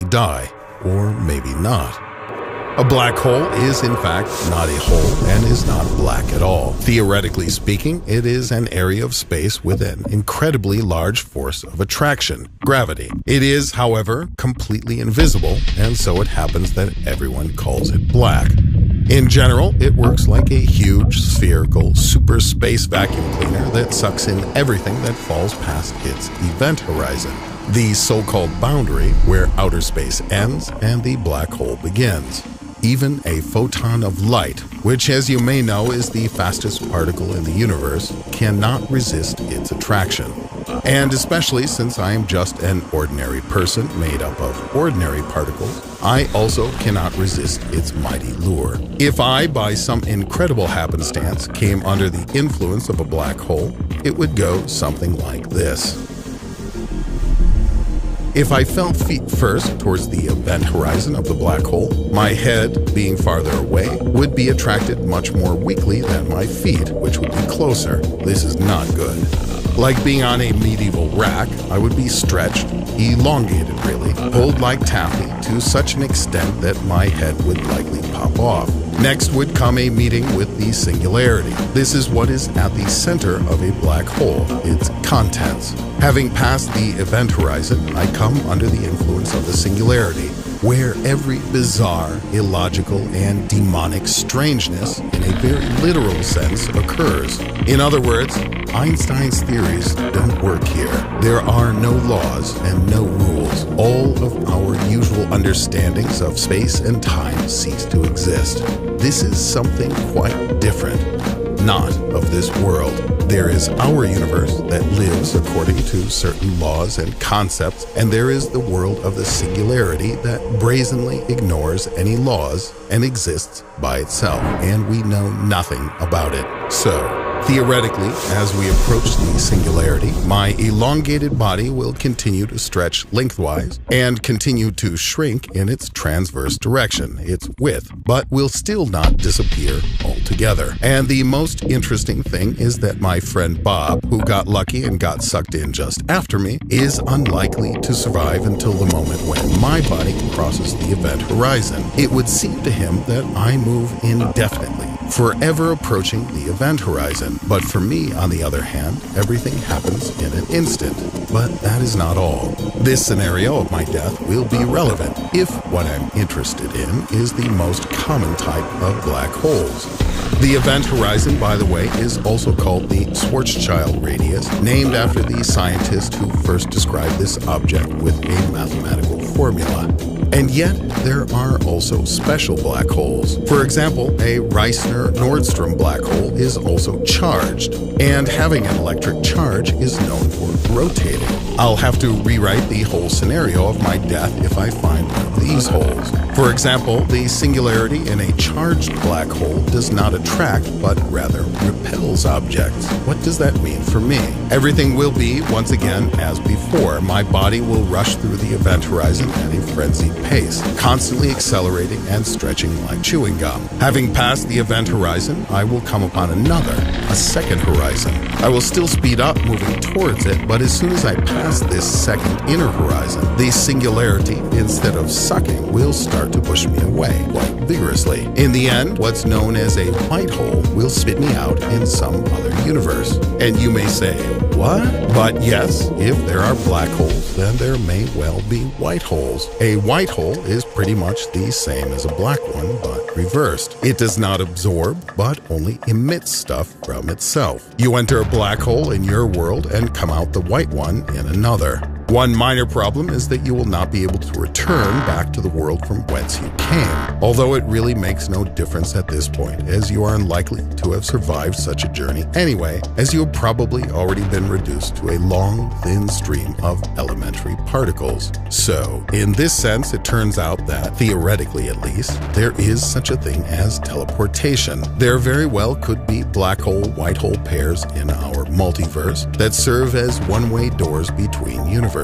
die, or maybe not. A black hole is in fact not a hole and is not black at all. Theoretically speaking, it is an area of space with an incredibly large force of attraction, gravity. It is, however, completely invisible, and so it happens that everyone calls it black. In general, it works like a huge, spherical, super space vacuum cleaner that sucks in everything that falls past its event horizon, the so-called boundary where outer space ends and the black hole begins. Even a photon of light, which as you may know is the fastest particle in the universe, cannot resist its attraction. And especially since I am just an ordinary person made up of ordinary particles, I also cannot resist its mighty lure. If I, by some incredible happenstance, came under the influence of a black hole, it would go something like this. If I fell feet first towards the event horizon of the black hole, my head, being farther away, would be attracted much more weakly than my feet, which would be closer. This is not good. Like being on a medieval rack, I would be stretched, elongated really, pulled like taffy to such an extent that my head would likely pop off. Next would come a meeting with the singularity. This is what is at the center of a black hole, its contents. Having passed the event horizon, I come under the influence of the singularity, where every bizarre, illogical, and demonic strangeness, in a very literal sense, occurs. In other words, Einstein's theories don't work here. There are no laws and no rules. All of our usual understandings of space and time cease to exist. This is something quite different, not of this world. There is our universe that lives according to certain laws and concepts, and there is the world of the singularity that brazenly ignores any laws and exists by itself, and we know nothing about it. So, theoretically, as we approach the singularity, my elongated body will continue to stretch lengthwise and continue to shrink in its transverse direction, its width, but will still not disappear altogether. And the most interesting thing is that my friend Bob, who got lucky and got sucked in just after me, is unlikely to survive until the moment when my body crosses the event horizon. It would seem to him that I move indefinitely, forever approaching the event horizon. But for me, on the other hand, everything happens in an instant. But that is not all. This scenario of my death will be relevant if what I'm interested in is the most common type of black holes. The event horizon, by the way, is also called the Schwarzschild radius, named after the scientist who first described this object with a mathematical formula. And yet, there are also special black holes. For example, a Reissner-Nordstrom black hole is also charged, and having an electric charge is known for rotating. I'll have to rewrite the whole scenario of my death if I find one of these holes. For example, the singularity in a charged black hole does not attract, but rather repels objects. What does that mean for me? Everything will be, once again, as before. My body will rush through the event horizon at a frenzied pace, constantly accelerating and stretching like chewing gum. Having passed the event horizon, I will come upon a second horizon. I will still speed up, moving towards it, but as soon as I pass this second inner horizon, the singularity, instead of sucking, will start to push me away quite vigorously. In the end, what's known as a white hole will spit me out in some other universe. And you may say, what? But yes, if there are black holes, then there may well be white holes. A white hole is pretty much the same as a black one, but reversed. It does not absorb, but only emits stuff from itself. You enter a black hole in your world and come out the white one in another. One minor problem is that you will not be able to return back to the world from whence you came, although it really makes no difference at this point, as you are unlikely to have survived such a journey anyway, as you have probably already been reduced to a long, thin stream of elementary particles. So, in this sense, it turns out that, theoretically at least, there is such a thing as teleportation. There very well could be black hole-white hole pairs in our multiverse that serve as one-way doors between universes.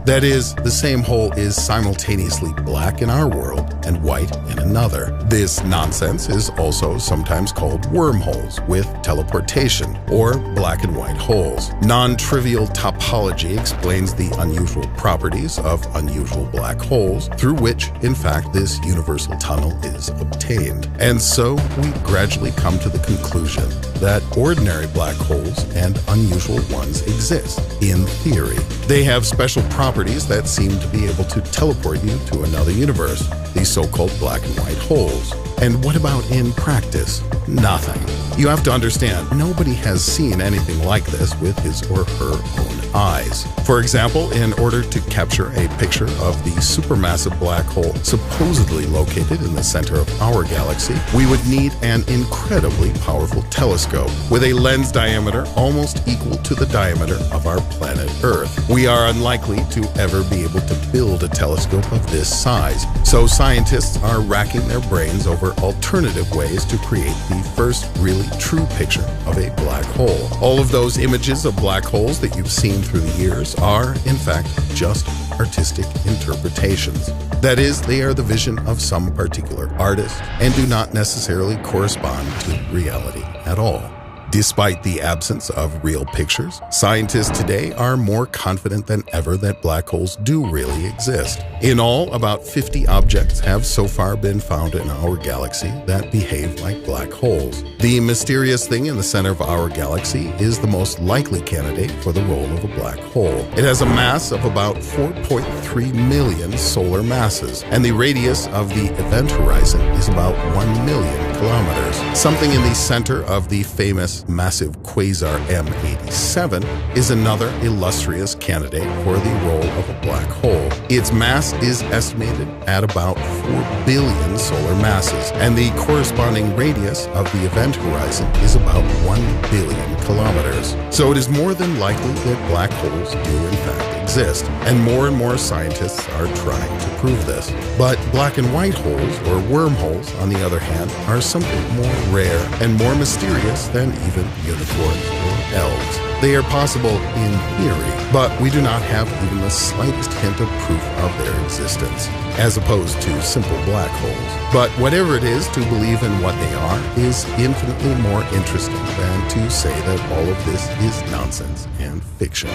That is, the same hole is simultaneously black in our world and white in another. This nonsense is also sometimes called wormholes with teleportation, or black and white holes. Non-trivial topology explains the unusual properties of unusual black holes, through which, in fact, this universal tunnel is obtained. And so we gradually come to the conclusion that ordinary black holes and unusual ones exist, in theory. They have special properties that seem to be able to teleport you to another universe, these so-called black and white holes. And what about in practice? Nothing. You have to understand, nobody has seen anything like this with his or her own eyes. For example, in order to capture a picture of the supermassive black hole supposedly located in the center of our galaxy, we would need an incredibly powerful telescope with a lens diameter almost equal to the diameter of our planet Earth. We are unlikely to ever be able to build a telescope of this size, so scientists are racking their brains over alternative ways to create the first really true picture of a black hole. All of those images of black holes that you've seen through the years are, in fact, just artistic interpretations. That is, they are the vision of some particular artist and do not necessarily correspond to reality at all. Despite the absence of real pictures, scientists today are more confident than ever that black holes do really exist. In all, about 50 objects have so far been found in our galaxy that behave like black holes. The mysterious thing in the center of our galaxy is the most likely candidate for the role of a black hole. It has a mass of about 4.3 million solar masses, and the radius of the event horizon is about 1 million kilometers. Something in the center of the famous massive quasar M87 is another illustrious candidate for the role of a black hole. Its mass is estimated at about 4 billion solar masses, and the corresponding radius of the event horizon is about 1 billion kilometers. So it is more than likely that black holes do in fact exist, and more scientists are trying to prove this. But black and white holes, or wormholes, on the other hand, are something more rare and more mysterious than even unicorns or elves. They are possible in theory, but we do not have even the slightest hint of proof of their existence, as opposed to simple black holes. But whatever it is to believe in what they are is infinitely more interesting than to say that all of this is nonsense and fiction.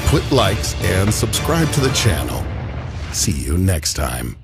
Put likes and subscribe to the channel. See you next time.